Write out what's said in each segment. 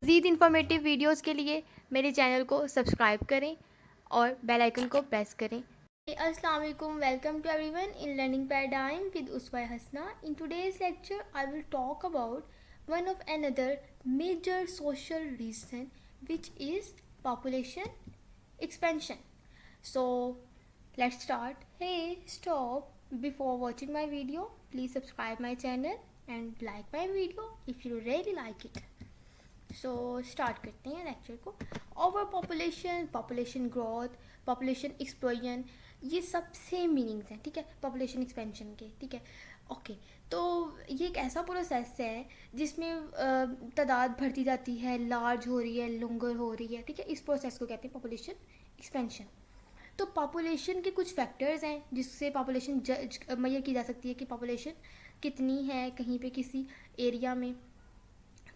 मज़ीद informative videos के लिए मेरे चैनल को सब्सक्राइब करें और बेल आइकन को प्रेस करें। अस्सलाम वालेकुम, welcome to everyone in learning paradigm with Uswa Hasna. In today's lecture I will talk about one of another major social reason, which is population expansion. So let's start. Hey, stop before watching my video. Please subscribe my channel and like my video if you really like it. So start करते हैं lecture को। Over population, population growth, population explosion, ये सब same meanings हैं, ठीक है, population expansion के, ठीक है। ओके, तो ये एक ऐसा प्रोसेस है जिसमें तादाद बढ़ती जाती है, लार्ज हो रही है, लॉन्गर हो रही है, ठीक है। इस प्रोसेस को कहते हैं पॉपुलेशन एक्सपेंशन। तो पॉपुलेशन के कुछ फैक्टर्स हैं जिससे पॉपुलेशन मैयर की जा सकती है कि पॉपुलेशन कितनी है कहीं पे किसी एरिया में,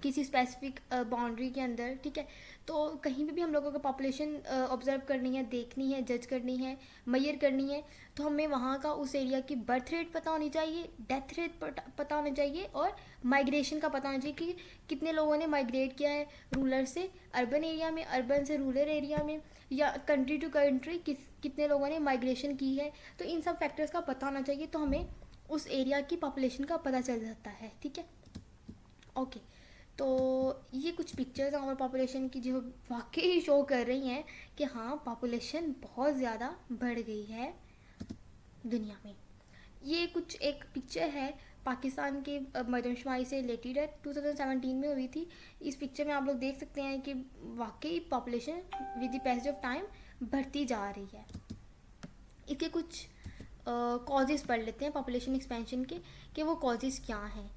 किसी स्पेसिफिक बाउंड्री के अंदर, ठीक है। तो कहीं पे भी हम लोगों को पॉपुलेशन ऑब्जर्व करनी है, देखनी है, जज करनी है, मैयर करनी है, तो हमें वहाँ का उस एरिया की बर्थ रेट पता होनी चाहिए, डेथ रेट पता होना चाहिए और माइग्रेशन का पता होना चाहिए कि कितने लोगों ने माइग्रेट किया है रूरल से अर्बन एरिया में, अर्बन से रूरल एरिया में, या कंट्री टू कंट्री कितने लोगों ने माइग्रेशन की है। तो इन सब फैक्टर्स का पता होना चाहिए, तो हमें उस एरिया की पॉपुलेशन का पता चल जाता है, ठीक है। ओके, तो ये कुछ पिक्चर्स हैं और पॉपुलेशन की जो वाकई शो कर रही हैं कि हाँ पॉपुलेशन बहुत ज़्यादा बढ़ गई है दुनिया में। ये कुछ एक पिक्चर है पाकिस्तान के मरदमशुमारी से रिलेटेड है, 2017 में हुई थी। इस पिक्चर में आप लोग देख सकते हैं कि वाकई population with the passage of time बढ़ती जा रही है। इसके कुछ कॉजेज़ पढ़ लेते हैं पॉपुलेशन एक्सपेंशन के कि वो कॉजेज़ क्या हैं।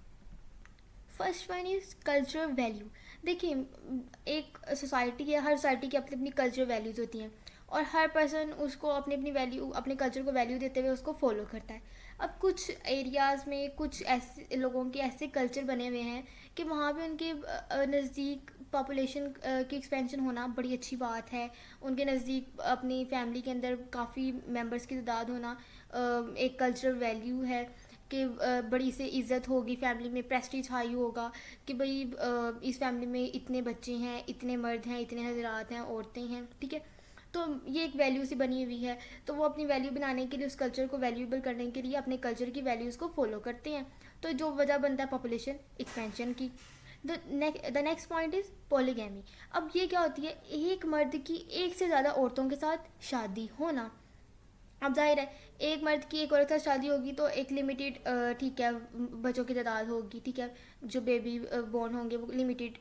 First one is cultural value. देखिए, एक सोसाइटी है, हर सोसाइटी की अपनी अपनी कल्चरल वैल्यूज़ होती हैं और हर पर्सन उसको अपनी अपनी वैल्यू, अपने कल्चर को वैल्यू देते हुए उसको फॉलो करता है। अब कुछ एरियाज़ में कुछ ऐसे लोगों के ऐसे कल्चर बने हुए हैं कि वहाँ पे उनके नज़दीक पॉपुलेशन की एक्सपेंशन होना बड़ी अच्छी बात है। उनके नज़दीक अपनी फैमिली के अंदर काफ़ी मेंबर्स की तादाद होना एक कल्चरल वैल्यू है कि बड़ी से इज़्ज़त होगी फैमिली में, प्रेस्टीज हाई होगा कि भाई इस फैमिली में इतने बच्चे हैं, इतने मर्द हैं, इतने हजरात हैं, औरतें हैं, ठीक है। तो ये एक वैल्यू से बनी हुई है, तो वो अपनी वैल्यू बनाने के लिए, उस कल्चर को वैल्यूएबल करने के लिए अपने कल्चर की वैल्यूज़ को फॉलो करते हैं। तो जो वजह बनता है पॉपुलेशन एक्सपेंशन की। The next point is polygamy. अब ये क्या होती है, एक मर्द की एक से ज़्यादा औरतों के साथ शादी होना। अब जाहिर है एक मर्द की एक औरत के साथ शादी होगी तो एक लिमिटेड, ठीक है, बच्चों की तादाद होगी, ठीक है, जो बेबी बॉर्न होंगे वो लिमिटेड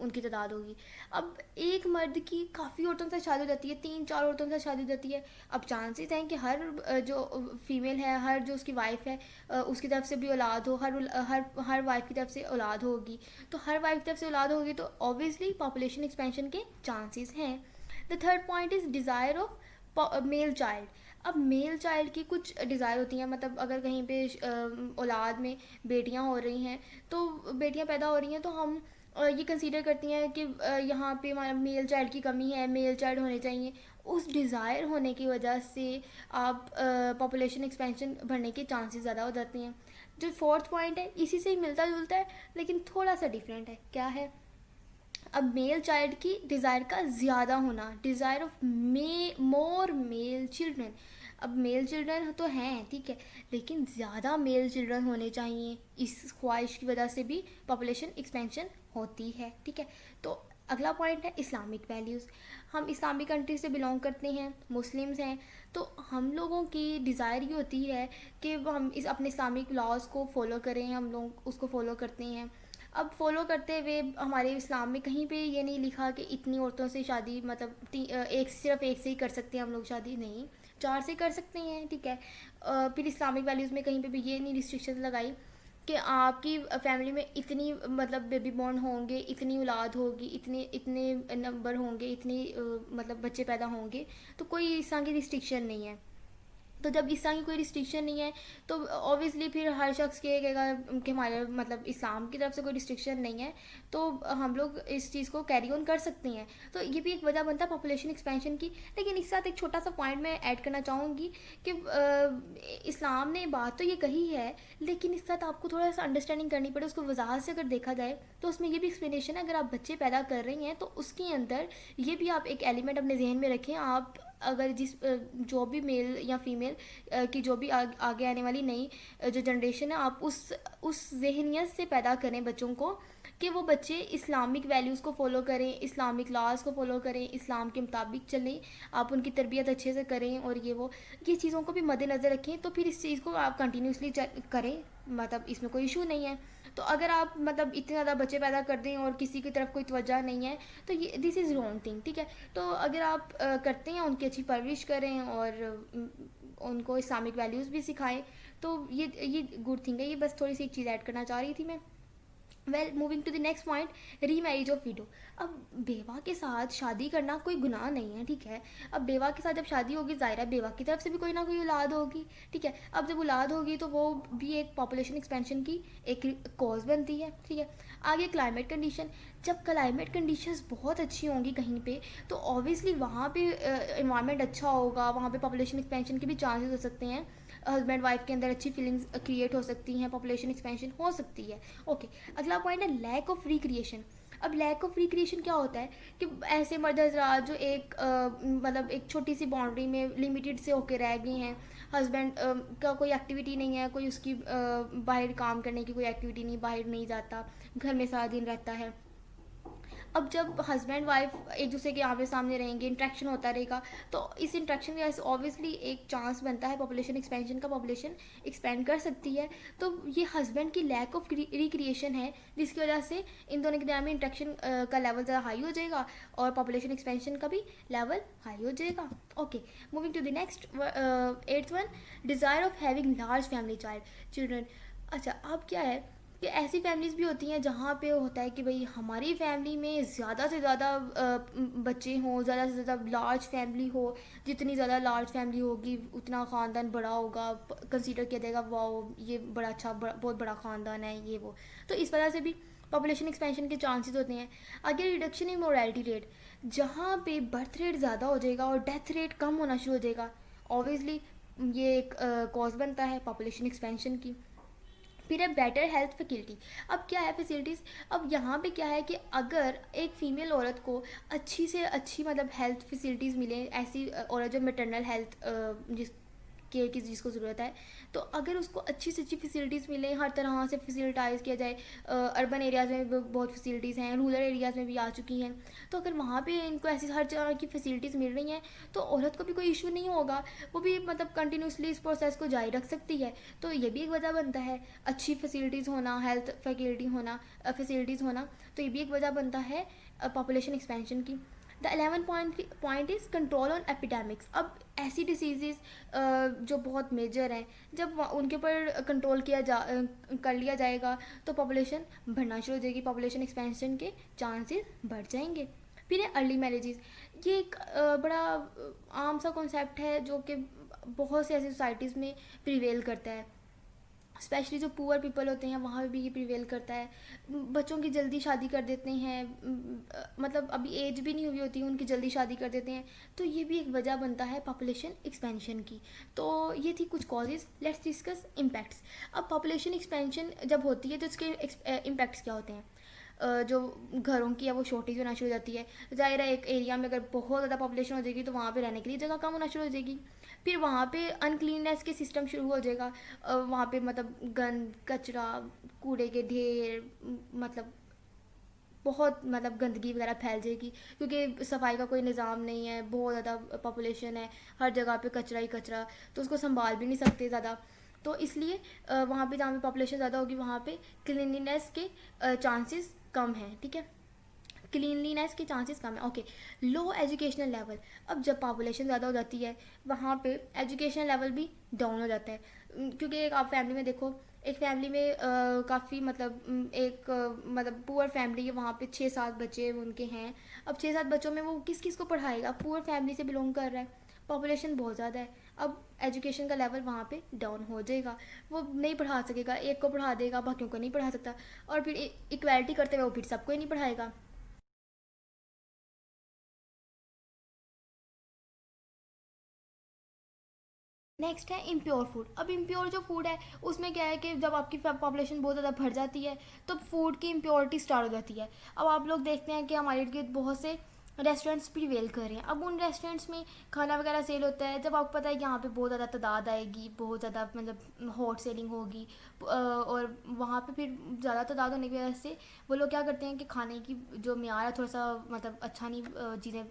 उनकी तादाद होगी। अब एक मर्द की काफ़ी औरतों के साथ शादी हो जाती है, 3-4 औरतों के साथ शादी हो जाती है। अब चांसेस हैं कि हर जो फीमेल है, हर जो उसकी वाइफ है, उसकी तरफ से भी औलाद हो, हर वाइफ की तरफ से औलाद होगी। तो हर वाइफ की तरफ से औलाद होगी तो ऑब्वियसली पॉपुलेशन एक्सपेंशन के चांसेस हैं। The third point is desire of male child. अब मेल चाइल्ड की कुछ डिज़ायर होती हैं, मतलब अगर कहीं पे औलाद में बेटियां हो रही हैं, तो बेटियां पैदा हो रही हैं तो हम ये कंसीडर करती हैं कि यहाँ पे हमारा मेल चाइल्ड की कमी है, मेल चाइल्ड होने चाहिए। उस डिज़ायर होने की वजह से आप पॉपुलेशन एक्सपेंशन बढ़ने के चांसेस ज़्यादा हो जाते हैं। जो फोर्थ पॉइंट है इसी से ही मिलता जुलता है लेकिन थोड़ा सा डिफरेंट है। क्या है, अब मेल चाइल्ड की डिज़ायर का ज़्यादा होना, desire of more male children. अब मेल चिल्ड्रन तो हैं, ठीक है, लेकिन ज़्यादा मेल चिल्ड्रन होने चाहिए, इस ख्वाहिश की वजह से भी पॉपुलेशन एक्सपेंशन होती है, ठीक है। तो अगला पॉइंट है इस्लामिक वैल्यूज़। हम इस्लामिक कंट्री से बिलोंग करते हैं, मुस्लिम्स हैं, तो हम लोगों की डिज़ायर ये होती है कि हम इस अपने इस्लामिक लॉज को फॉलो करें, हम लोग उसको फॉलो करते हैं। अब फॉलो करते हुए हमारे इस्लाम में कहीं पे ये नहीं लिखा कि इतनी औरतों से शादी, मतलब सिर्फ एक से ही कर सकते हैं हम लोग शादी, नहीं, 4 से कर सकते हैं, ठीक है। फिर इस्लामिक वैल्यूज़ में कहीं पे भी ये नहीं रिस्ट्रिक्शन लगाई कि आपकी फैमिली में इतनी, मतलब बेबी बॉर्न होंगे, इतनी औलाद होगी, इतने इतने नंबर होंगे, इतनी मतलब बच्चे पैदा होंगे, तो कोई इस तरह की रिस्ट्रिक्शन नहीं है। तो जब इस तरह की कोई रिस्ट्रिक्शन नहीं है तो ऑब्वियसली फिर हर शख्स कहेगा कि हमारे मतलब इस्लाम की तरफ से कोई रिस्ट्रिक्शन नहीं है, तो हम लोग इस चीज़ को कैरी ऑन कर सकते हैं। तो ये भी एक वजह बनता है पॉपुलेशन एक्सपेंशन की। लेकिन इस साथ एक छोटा सा पॉइंट मैं ऐड करना चाहूँगी कि इस्लाम ने बात तो ये कही है, लेकिन इस साथ आपको थोड़ा सा अंडरस्टैंडिंग करनी पड़े। उसको वजाहत से अगर देखा जाए तो उसमें ये भी एक्सप्लेनेशन है, अगर आप बच्चे पैदा कर रही हैं तो उसके अंदर ये भी आप एक एलिमेंट अपने जहन में रखें। आप अगर जो भी मेल या फीमेल की जो भी आगे आने वाली नई जो जनरेशन है, आप उस जहनियत से पैदा करें बच्चों को कि वो बच्चे इस्लामिक वैल्यूज़ को फॉलो करें, इस्लामिक लॉज को फॉलो करें, इस्लाम के मुताबिक चलें, आप उनकी तरबियत अच्छे से करें और ये चीज़ों को भी मद्देनज़र रखें। तो फिर इस चीज़ को आप कंटिन्यूसली करें, मतलब इसमें कोई इशू नहीं है। तो अगर आप मतलब इतने ज़्यादा बच्चे पैदा कर दें और किसी की तरफ कोई तवज्जो नहीं है तो ये दिस इज़ रॉन्ग थिंग, ठीक है। तो अगर आप करते हैं, उनकी अच्छी परवरिश करें और उनको इस्लामिक वैल्यूज़ भी सिखाएं, तो ये गुड थिंग है। ये बस थोड़ी सी एक चीज़ ऐड करना चाह रही थी मैं। Well, moving to the next point, remarriage of widow. अब बेवा के साथ शादी करना कोई गुनाह नहीं है, ठीक है। अब बेवा के साथ जब शादी होगी, ज़ाहिर है बेवा की तरफ से भी कोई ना कोई औलाद होगी, ठीक है। अब जब औलाद होगी तो वो भी एक पॉपुलेशन एक्सपेंशन की एक कॉज बनती है, ठीक है। आगे क्लाइमेट कंडीशन, जब क्लाइमेट कंडीशंस बहुत अच्छी होंगी कहीं पे तो ऑब्वियसली वहाँ पे इन्वायरमेंट अच्छा होगा, वहाँ पे पॉपुलेशन एक्सपेंशन के भी चांसेस हो सकते हैं। हस्बैंड वाइफ के अंदर अच्छी फीलिंग्स क्रिएट हो सकती हैं, पॉपुलेशन एक्सपेंशन हो सकती है। ओके, अगला पॉइंट है लैक ऑफ रिक्रिएशन। अब लैक ऑफ रिक्रिएशन क्या होता है कि ऐसे मर्द हजरात जो एक मतलब एक छोटी सी बाउंड्री में लिमिटेड से होके रह गए हैं, हस्बैंड का कोई एक्टिविटी नहीं है, कोई उसकी बाहर काम करने की कोई एक्टिविटी नहीं, बाहर नहीं जाता, घर में सारा दिन रहता है। अब जब हस्बैंड वाइफ एक दूसरे के आमने सामने रहेंगे, इंट्रैक्शन होता रहेगा, तो इस इंट्रैक्शन के ऑब्वियसली एक चांस बनता है पॉपुलेशन एक्सपेंशन का, पॉपुलेशन एक्सपेंड कर सकती है। तो ये हस्बैंड की लैक ऑफ रिक्रिएशन है जिसकी वजह से इन दोनों के दरमियान में इंट्रैक्शन का लेवल ज़्यादा हाई हो जाएगा और पॉपुलेशन एक्सपेंशन का भी लेवल हाई हो जाएगा। Okay, moving to the next 8th one, desire of having large family children. अच्छा, अब क्या है कि ऐसी फैमिलीज़ भी होती हैं जहाँ पे होता है कि भाई हमारी फैमिली में ज़्यादा से ज़्यादा बच्चे हों, ज़्यादा से ज़्यादा लार्ज फैमिली हो। जितनी ज़्यादा लार्ज फैमिली होगी उतना ख़ानदान बड़ा होगा, कंसीडर किया जाएगा वाओ ये बड़ा अच्छा बहुत बड़ा ख़ानदान है ये वो। तो इस वजह से भी पॉपुलेशन एक्सपेंशन के चांसेस होते हैं। आगे रिडक्शन इन मोरालिटी रेट, जहाँ पे बर्थ रेट ज़्यादा हो जाएगा और डेथ रेट कम होना शुरू हो जाएगा, ऑब्वियसली ये एक कॉज बनता है पॉपुलेशन एक्सपेंशन की। फिर है बेटर हेल्थ फैसिलिटी। अब क्या है फैसिलिटीज़, अब यहाँ पे क्या है कि अगर एक फ़ीमेल औरत को अच्छी से अच्छी मतलब हेल्थ फैसिलिटीज़ मिले, ऐसी औरत जो मैटरनल हेल्थ जिस केयर की जिसको ज़रूरत है, तो अगर उसको अच्छी से अच्छी फैसिलिटीज़ मिलें, हर तरह से फैसिलिटाइज़ किया जाए, अर्बन एरियाज़ में भी बहुत फैसिलिटीज़ हैं, रूरल एरियाज़ में भी आ चुकी हैं, तो अगर वहाँ पे इनको ऐसी हर तरह की फैसिलिटीज़ मिल रही हैं तो औरत को भी कोई इशू नहीं होगा, वो भी मतलब कंटिन्यूसली इस प्रोसेस को जारी रख सकती है। तो ये भी एक वजह बनता है अच्छी फैसिलिटीज़ होना, हेल्थ फैसिलिटी होना, फैसिलिटीज़ होना, तो ये भी एक वजह बनता है पॉपुलेशन एक्सपेंशन की। The 11th point is control on epidemics. अब ऐसी डिसीज़ जो बहुत मेजर हैं, जब उनके ऊपर कंट्रोल कर लिया जाएगा तो पॉपुलेशन बढ़ना शुरू हो जाएगी, पॉपुलेशन एक्सपेंशन के चांसेस बढ़ जाएंगे। फिर है अर्ली मैरिजेस। ये एक बड़ा आम सा कॉन्सेप्ट है जो कि बहुत से ऐसी सोसाइटीज़ में प्रिवेल करता है, स्पेशली जो पुअर पीपल होते हैं वहाँ भी ये प्रिवेल करता है। बच्चों की जल्दी शादी कर देते हैं, मतलब अभी एज भी नहीं हुई होती उनकी जल्दी शादी कर देते हैं, तो ये भी एक वजह बनता है पॉपुलेशन एक्सपेंशन की। तो ये थी कुछ कॉजेज़। Let's discuss impacts. अब पॉपुलेशन एक्सपेंशन जब होती है तो इसके इम्पैक्ट्स क्या होते हैं। जो घरों की है वो शॉर्टेज होना शुरू हो जाती है। ज़ाहिर है एक एरिया में अगर बहुत ज़्यादा पॉपुलेशन हो जाएगी तो वहाँ पे रहने के लिए जगह कम होना शुरू हो जाएगी। फिर वहाँ पे अनक्लीननेस के सिस्टम शुरू हो जाएगा, वहाँ पे मतलब गंद कचरा कूड़े के ढेर, मतलब बहुत मतलब गंदगी वगैरह फैल जाएगी क्योंकि सफाई का कोई निज़ाम नहीं है, बहुत ज़्यादा पॉपुलेशन है, हर जगह पे कचरा ही कचरा, तो उसको संभाल भी नहीं सकते ज़्यादा। तो इसलिए वहाँ पे जहाँ पे पॉपुलेशन ज़्यादा होगी वहाँ पे क्लीनलीनेस के चांसेस कम हैं, ठीक है, क्लीनलीनेस के चांसेस कम है। ओके, लो एजुकेशनल लेवल। अब जब पॉपुलेशन ज़्यादा हो जाती है वहाँ पे एजुकेशनल लेवल भी डाउन हो जाता है, क्योंकि एक आप फैमिली में देखो, एक फैमिली में काफ़ी मतलब एक मतलब पुअर फैमिली है, वहाँ पे 6-7 बच्चे उनके हैं। अब 6-7 बच्चों में वो किस किस को पढ़ाएगा, पुअर फैमिली से बिलोंग कर रहा है, पॉपुलेशन बहुत ज़्यादा है, अब एजुकेशन का लेवल वहाँ पे डाउन हो जाएगा, वो नहीं पढ़ा सकेगा, एक को पढ़ा देगा बाकियों को नहीं पढ़ा सकता, और फिर इक्वालिटी करते हुए वो फिर सबको ही नहीं पढ़ाएगा। नेक्स्ट है इम्प्योर फूड। अब इम्प्योर जो फूड है उसमें क्या है कि जब आपकी पॉपुलेशन बहुत ज़्यादा बढ़ जाती है तो फूड की इम्प्योरिटी स्टार्ट हो जाती है। अब आप लोग देखते हैं कि हमारे इर्द गिर्द बहुत से रेस्टोरेंट्स प्रिवेल कर रहे हैं। अब उन रेस्टोरेंट्स में खाना वगैरह सेल होता है, जब आपको पता है कि यहाँ पे बहुत ज़्यादा तादाद आएगी, बहुत ज़्यादा मतलब हॉट सेलिंग होगी, और वहाँ पे फिर ज़्यादा तादाद होने की वजह से वो लोग क्या करते हैं कि खाने की जो म्यार है थोड़ा सा मतलब अच्छा नहीं चीज़ें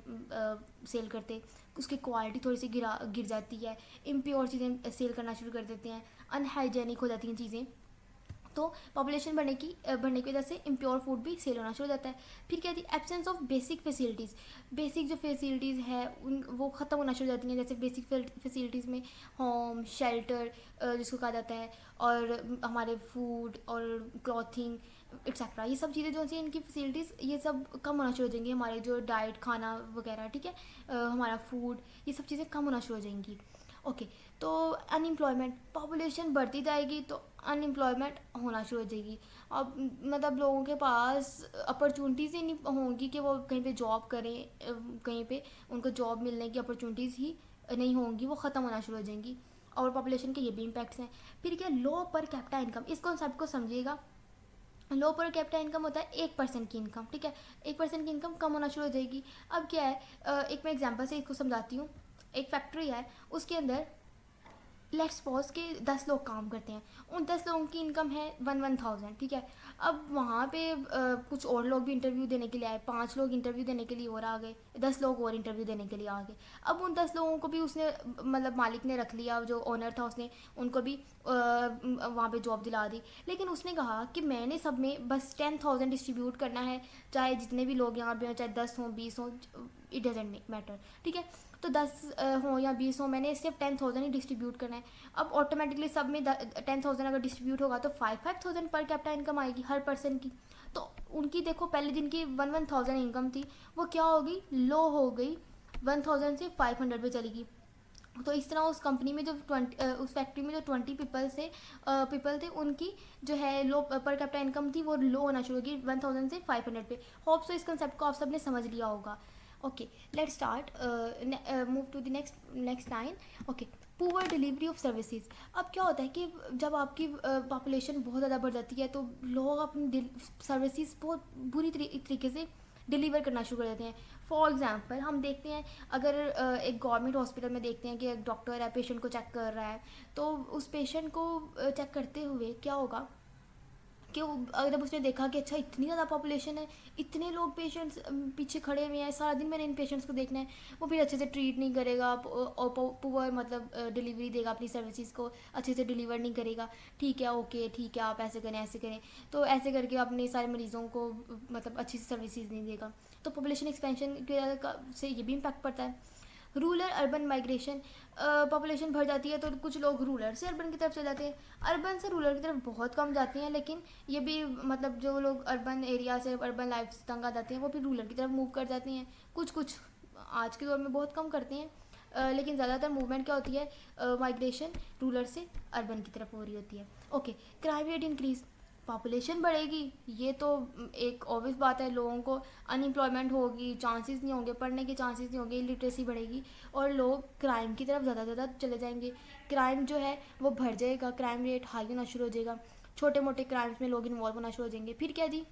सेल करते, उसकी क्वालिटी थोड़ी सी गिर जाती है, इम्प्योर चीज़ें सेल करना शुरू कर देते हैं, अनहाइजेनिक हो जाती हैं चीज़ें, तो पॉपुलेशन बढ़ने की वजह से इम्प्योर फूड भी सेल होना शुरू हो जाता है। फिर क्या थी, absence of basic facilities. Basic जो फैसिलिटीज़ है उन वो ख़त्म होना शुरू हो जाती हैं, जैसे बेसिक फैसिलिटीज़ में होम शेल्टर जिसको कहा जाता है, और हमारे फूड और क्लॉथिंग एक्सेट्रा, ये सब चीज़ें जो सी इनकी फैसिलिटीज़ ये सब कम होना शुरू हो जाएंगी। हमारे जो डाइट खाना वगैरह, ठीक है, हमारा फूड, ये सब चीज़ें कम होना शुरू हो जाएंगी। ओके, तो अनएम्प्लॉयमेंट, पॉपुलेशन बढ़ती जाएगी तो अनएम्प्लॉयमेंट होना शुरू हो जाएगी। अब मतलब लोगों के पास अपॉर्चुनिटीज़ ही नहीं होंगी कि वो कहीं पे जॉब करें, कहीं पे उनको जॉब मिलने की अपॉर्चुनिटीज़ ही नहीं होंगी, वो ख़त्म होना शुरू हो जाएंगी। और पॉपुलेशन के ये भी इम्पैक्ट्स हैं। फिर क्या, लो पर कैपिटा इनकम, इस कॉन्सेप्ट को समझिएगा। लो पर कैपिटा इनकम होता है 1% की इनकम, ठीक है, 1% की इनकम कम होना शुरू हो जाएगी। अब क्या है, एक मैं एग्जांपल से इसको समझाती हूँ। एक फैक्ट्री है, उसके अंदर लेट्स सपोज के 10 लोग काम करते हैं, उन 10 लोगों की इनकम है 1,000, ठीक है। अब वहाँ पे कुछ और लोग भी इंटरव्यू देने के लिए आए, 5 लोग इंटरव्यू देने के लिए और आ गए, 10 लोग और इंटरव्यू देने के लिए आ गए। अब उन 10 लोगों को भी उसने मतलब मालिक ने रख लिया, जो ओनर था उसने उनको भी वहाँ पे जॉब दिला दी। लेकिन उसने कहा कि मैंने सब में बस 10,000 डिस्ट्रीब्यूट करना है, चाहे जितने भी लोग यहाँ पे हों, चाहे 10 हों 20 हों, इट डजेंट मैटर, ठीक है। तो 10 हो या 20 हो, मैंने सिर्फ 10,000 ही डिस्ट्रीब्यूट करना है। अब ऑटोमेटिकली सब में 10,000 अगर डिस्ट्रीब्यूट होगा तो 5,000 पर कैपिटा इनकम आएगी हर पर्सन की। तो उनकी देखो पहले दिन की 1,000 इनकम थी, वो क्या होगी, लो हो गई, 1,000 से 500 पे चलेगी। तो इस तरह उस कंपनी में जो 20 उस फैक्ट्री में जो 20 पीपल थे, उनकी जो है लो पर कैपिटा इनकम थी वो लो होना शुरू होगी 1,000 से 500 पे। होप सो इस कंसेप्ट को आप सब ने समझ लिया होगा। Okay, let's start, move to the next line. Okay, poor delivery of services. अब क्या होता है कि जब आपकी पॉपुलेशन बहुत ज़्यादा बढ़ जाती है तो लोग अपनी सर्विसेज बहुत बुरी तरीके से डिलीवर करना शुरू कर देते हैं। फॉर एग्जांपल हम देखते हैं, अगर एक गवर्नमेंट हॉस्पिटल में देखते हैं कि एक डॉक्टर है पेशेंट को चेक कर रहा है, तो उस पेशेंट को चेक करते हुए क्या होगा कि जब उसने देखा कि अच्छा इतनी ज़्यादा पॉपुलेशन है, इतने लोग पेशेंट्स पीछे खड़े हुए हैं, सारा दिन मैंने इन पेशेंट्स को देखना है, वो फिर अच्छे से ट्रीट नहीं करेगा, और पुअर मतलब डिलीवरी देगा, अपनी सर्विसेज को अच्छे से डिलीवर नहीं करेगा। ठीक है, ओके ठीक है, आप ऐसे करें ऐसे करें, तो ऐसे करके अपने सारे मरीज़ों को मतलब अच्छी सी सर्विसेज नहीं देगा। तो पॉपुलेशन एक्सपेंशन से ये भी इम्पैक्ट पड़ता है। रूरल अर्बन माइग्रेशन, पॉपुलेशन बढ़ जाती है तो कुछ लोग रूरल से अर्बन की तरफ चले जाते हैं, अर्बन से रूरल की तरफ बहुत कम जाते हैं, लेकिन ये भी मतलब जो लोग अर्बन एरिया से अर्बन लाइफ से तंग आ जाते हैं वो फिर रूरल की तरफ मूव कर जाते हैं। कुछ आज के दौर में बहुत कम करते हैं, लेकिन ज़्यादातर मूवमेंट क्या होती है, माइग्रेशन रूरल से अर्बन की तरफ हो रही होती है। Okay, crime rate increase, population बढ़ेगी, ये तो एक ऑब्वियस बात है, लोगों को अनएम्प्लॉयमेंट होगी, चांसेस नहीं होंगे, पढ़ने के चांसेस नहीं होंगे, लिटरेसी बढ़ेगी और लोग क्राइम की तरफ ज़्यादा चले जाएंगे। क्राइम जो है वो बढ़ जाएगा, क्राइम रेट हाई होना शुरू हो जाएगा, छोटे मोटे क्राइम्स में लोग इन्वॉल्व होना शुरू हो जाएंगे। फिर क्या जी,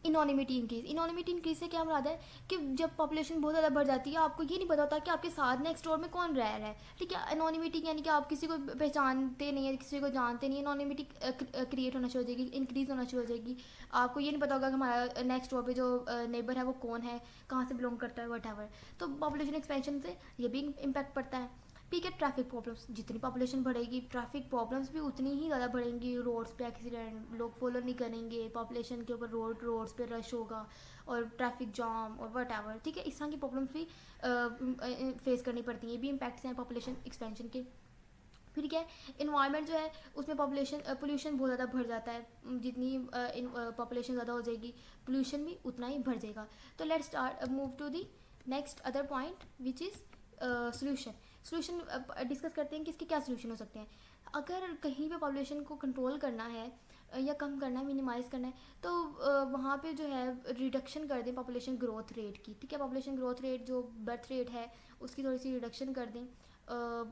इनोनिमिटी इंक्रीज। इनोनिमिटी इंक्रीज से क्या मुराद है कि जब पॉपुलेशन बहुत ज़्यादा बढ़ जाती है, आपको ये नहीं पता होता कि आपके साथ नेक्स्ट डोर में कौन रह रहा है, ठीक है। इनोनिमिटी यानी कि आप किसी को पहचानते नहीं है, किसी को जानते नहीं है, इनोनिमिटी क्रिएट होना शुरू हो जाएगी, इंक्रीज होना शुरू हो जाएगी। आपको ये नहीं पता होगा कि हमारा नेक्स्ट डोर पे जो नेबर है वो कौन है, कहाँ से बिलोंग करता है, वट एवर। तो पॉपुलेशन एक्सपेंशन से ये भी इम्पैक्ट पड़ता है। ठीक है, ट्रैफिक प्रॉब्लम्स, जितनी पॉपुलेशन बढ़ेगी ट्रैफिक प्रॉब्लम्स भी उतनी ही ज़्यादा बढ़ेंगी। रोड्स पे एक्सीडेंट, लोग फॉलो नहीं करेंगे, पॉपुलेशन के ऊपर रोड्स पे रश होगा और ट्रैफिक जाम और वट एवर, ठीक है। इस तरह की प्रॉब्लम्स भी फेस करनी पड़ती हैं, ये भी इम्पैक्ट्स हैं पॉपुलेशन एक्सपेंशन के। फिर क्या है, इन्वायरमेंट जो है उसमें पोल्यूशन बहुत ज़्यादा बढ़ जाता है, जितनी पॉपुलेशन ज़्यादा हो जाएगी पोल्यूशन भी उतना ही बढ़ जाएगा। तो let's start move to the next other point which is solution. Solution discuss करते हैं कि इसके क्या सोल्यूशन हो सकते हैं। अगर कहीं पे पॉपुलेशन को कंट्रोल करना है या कम करना है, मिनिमाइज़ करना है, तो वहाँ पे जो है रिडक्शन कर दें पॉपुलेशन ग्रोथ रेट की, ठीक है। पॉपुलेशन ग्रोथ रेट जो बर्थ रेट है उसकी थोड़ी सी रिडक्शन कर दें।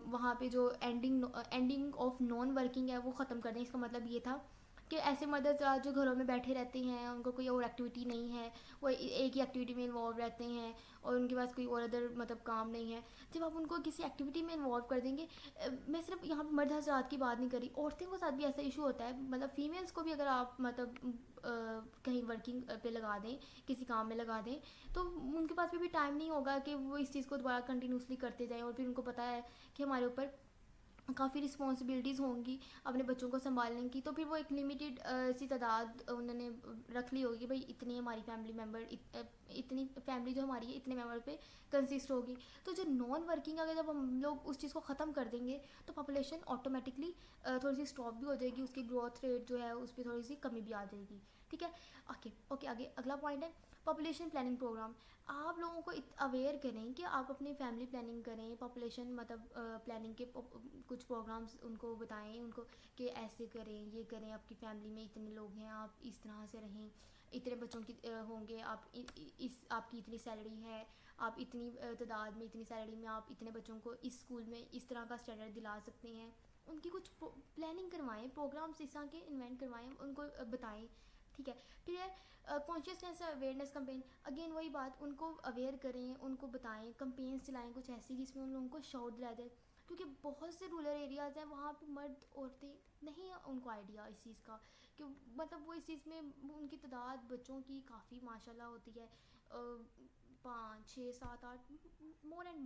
वहाँ पे जो एंडिंग ऑफ नॉन वर्किंग है वो ख़त्म कर दें। इसका मतलब ये था कि ऐसे मदर्स जो घरों में बैठे रहते हैं, उनको कोई और एक्टिविटी नहीं है, वो एक ही एक्टिविटी में इन्वॉल्व रहते हैं और उनके पास कोई और अदर मतलब काम नहीं है। जब आप उनको किसी एक्टिविटी में इन्वॉल्व कर देंगे, मैं सिर्फ यहाँ पर मर्द हज़रात की बात नहीं करी, औरतें के साथ भी ऐसा इशू होता है। मतलब फीमेल्स को भी अगर आप मतलब कहीं वर्किंग पे लगा दें, किसी काम में लगा दें, तो उनके पास भी टाइम नहीं होगा कि वो इस चीज़ को दोबारा कंटिन्यूसली करते जाएं। और फिर उनको पता है कि हमारे ऊपर काफ़ी रिस्पॉन्सिबिलिटीज़ होंगी अपने बच्चों को संभालने की, तो फिर वो एक लिमिटेड सी तादाद उन्होंने रख ली होगी, भाई इतनी हमारी फैमिली मेम्बर, इतनी फैमिली जो हमारी है इतने मेम्बर पे कंसिस्ट होगी। तो जो नॉन वर्किंग अगर जब हम लोग उस चीज़ को ख़त्म कर देंगे तो पॉपुलेशन ऑटोमेटिकली थोड़ी सी स्टॉप भी हो जाएगी, उसकी ग्रोथ रेट जो है उस पर थोड़ी सी कमी भी आ जाएगी, ठीक है। ओके ओके, आगे अगला पॉइंट है पॉपुलेशन प्लानिंग प्रोग्राम। आप लोगों को अवेयर करें कि आप अपनी फैमिली प्लानिंग करें, पॉपुलेशन मतलब प्लानिंग के कुछ प्रोग्राम्स उनको बताएं, उनको कि ऐसे करें, ये करें, आपकी फैमिली में इतने लोग हैं, आप इस तरह से रहें, इतने बच्चों की होंगे, आप इस आपकी इतनी सैलरी है, आप इतनी तादाद में इतनी सैलरी में आप इतने बच्चों को इस स्कूल में इस तरह का स्टैंडर्ड दिला सकते हैं। उनकी कुछ प्लानिंग करवाएं, प्रोग्राम्स इस तरह के इन्वेंट करवाएं, उनको बताएं, ठीक है। फिर है कॉन्शियसनेस अवेयरनेस कंपेन। अगेन वही बात, उनको अवेयर करें, उनको बताएं, कंपेन्स चलाएं कुछ ऐसी जिसमें उन लोगों को शौक दिलाया जाए, क्योंकि बहुत से रूरल एरियाज़ हैं वहाँ पे मर्द औरतें नहीं है उनको आइडिया इस चीज़ का कि मतलब वो इस चीज़ में उनकी तादाद बच्चों की काफ़ी माशाल्लाह होती है, 5 6 7 8, मोर एंड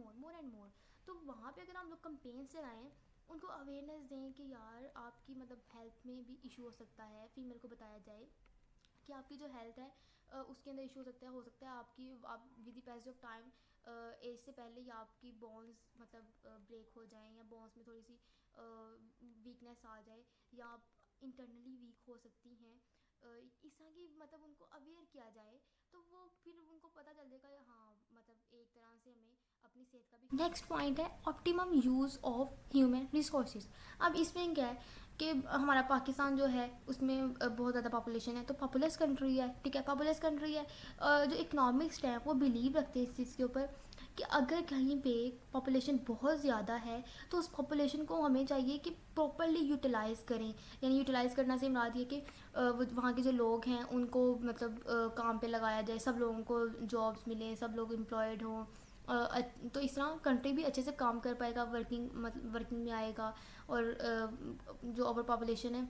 मोर। तो वहाँ पे अगर हम लोग कंपेन चलाएँ, उनको अवेयरनेस दें कि यार आपकी मतलब हेल्थ में भी इशू हो सकता है, फीमेल को बताया जाए कि आपकी जो हेल्थ है उसके अंदर इशू हो सकता है आपकी, आप with the passage of time age से पहले ही आपकी बोन्स मतलब ब्रेक हो जाएं, या बोन्स में थोड़ी सी वीकनेस आ जाए, या आप इंटरनली वीक हो सकती हैं। इस तरह की मतलब उनको अवेयर किया जाए, तो वो फिर उनको पता चल जाएगा, हाँ मतलब एक तरह से हमें अपनी सेहत का भी। नेक्स्ट पॉइंट है optimum use of human resources. अब इसमें क्या है कि हमारा पाकिस्तान जो है उसमें बहुत ज़्यादा पॉपुलेशन है, तो पॉपुलस कंट्री है, ठीक है, पॉपुलस कंट्री है। जो इकोनॉमिक्स है वो बिलीव रखते हैं इस चीज़ के ऊपर कि अगर कहीं पे पॉपुलेशन बहुत ज़्यादा है तो उस पॉपुलेशन को हमें चाहिए कि प्रॉपरली यूटिलाइज़ करें। यानी यूटिलाइज़ करना से मुराद ये कि वहाँ के जो लोग हैं उनको मतलब काम पे लगाया जाए, सब लोगों को जॉब्स मिलें, सब लोग एम्प्लॉयड हों। तो इस तरह कंट्री भी अच्छे से काम कर पाएगा, वर्किंग में आएगा, और जो ओवर पॉपुलेशन है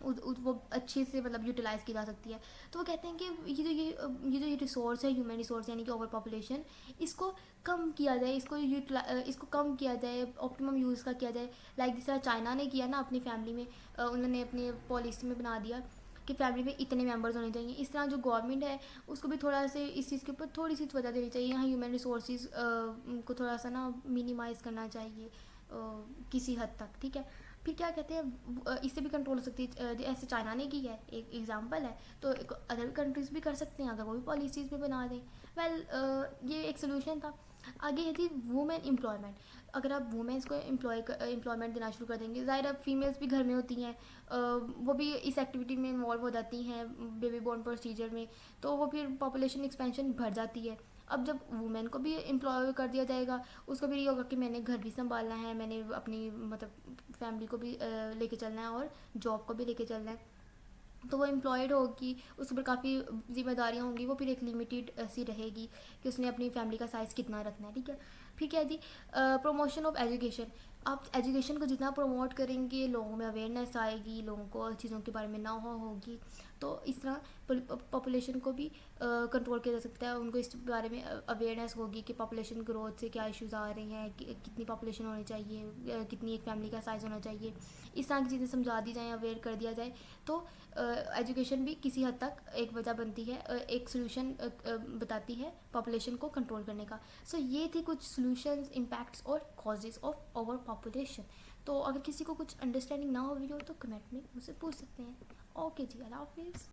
वो अच्छे से मतलब यूटिलाइज़ की जा सकती है। तो वो कहते हैं कि ये जो रिसोर्स है, ह्यूमन रिसोर्स यानी कि ओवर पॉपुलेशन, इसको कम किया जाए, इसको कम किया जाए, ऑप्टिमम यूज़ का किया जाए। लाइक जिस तरह चाइना ने किया ना अपनी फैमिली में, उन्होंने अपने पॉलिसी में बना दिया कि फैमिली में इतने मेंबर्स होने चाहिए। इस तरह जो गवर्नमेंट है उसको भी थोड़ा से इस चीज़ के ऊपर थोड़ी सी वजह देनी चाहिए। यहाँ ह्यूमन रिसोर्सेज को थोड़ा सा ना मिनिमाइज़ करना चाहिए किसी हद तक, ठीक है। फिर क्या कहते हैं इससे भी कंट्रोल हो सकती है, ऐसे चाइना ने की है, एक एग्जांपल है, तो अदर कंट्रीज़ भी कर सकते हैं अगर वो भी पॉलिसीज़ में बना दें। वेल ये एक सोल्यूशन था। आगे है थी वुमेन एम्प्लॉयमेंट। अगर आप वुमेन्स को एम्प्लॉयमेंट देना शुरू कर देंगे, ज़ाहिर अब फीमेल्स भी घर में होती हैं, वो भी इस एक्टिविटी में इन्वॉल्व हो जाती हैं बेबी बोर्न प्रोसीजर में, तो वो फिर पॉपुलेशन एक्सपेंशन बढ़ जाती है। अब जब वुमेन को भी एम्प्लॉय कर दिया जाएगा, उसको भी ये होगा कि मैंने घर भी संभालना है, मैंने अपनी मतलब फैमिली को भी लेके चलना है और जॉब को भी लेके चलना है, तो वो एम्प्लॉयड होगी, उसके ऊपर काफ़ी जिम्मेदारियाँ होंगी, वो फिर एक लिमिटेड सी रहेगी कि उसने अपनी फैमिली का साइज़ कितना रखना है, ठीक है। फिर क्या है जी, प्रमोशन ऑफ एजुकेशन। आप एजुकेशन को जितना प्रमोट करेंगे, लोगों में अवेयरनेस आएगी, लोगों को चीज़ों के बारे में ना होगी, तो इस तरह पॉपुलेशन को भी कंट्रोल किया जा सकता है। उनको इस बारे में अवेयरनेस होगी कि पॉपुलेशन ग्रोथ से क्या इश्यूज़ आ रहे हैं, कितनी पॉपुलेशन होनी चाहिए, कितनी एक फैमिली का साइज़ होना चाहिए। इस तरह की चीज़ें समझा दी जाएँ, अवेयर कर दिया जाए, तो एजुकेशन भी किसी हद तक एक वजह बनती है, एक सोल्यूशन बताती है पॉपुलेशन को कंट्रोल करने का। सो ये थी कुछ सोल्यूशंस, इम्पैक्ट्स और कॉजेज़ ऑफ ओवर पॉपुलेशन। तो अगर किसी को कुछ अंडरस्टैंडिंग ना हो वीडियो तो कमेंट में मुझसे पूछ सकते हैं। ओके जी, अल्लाह हाफिज़।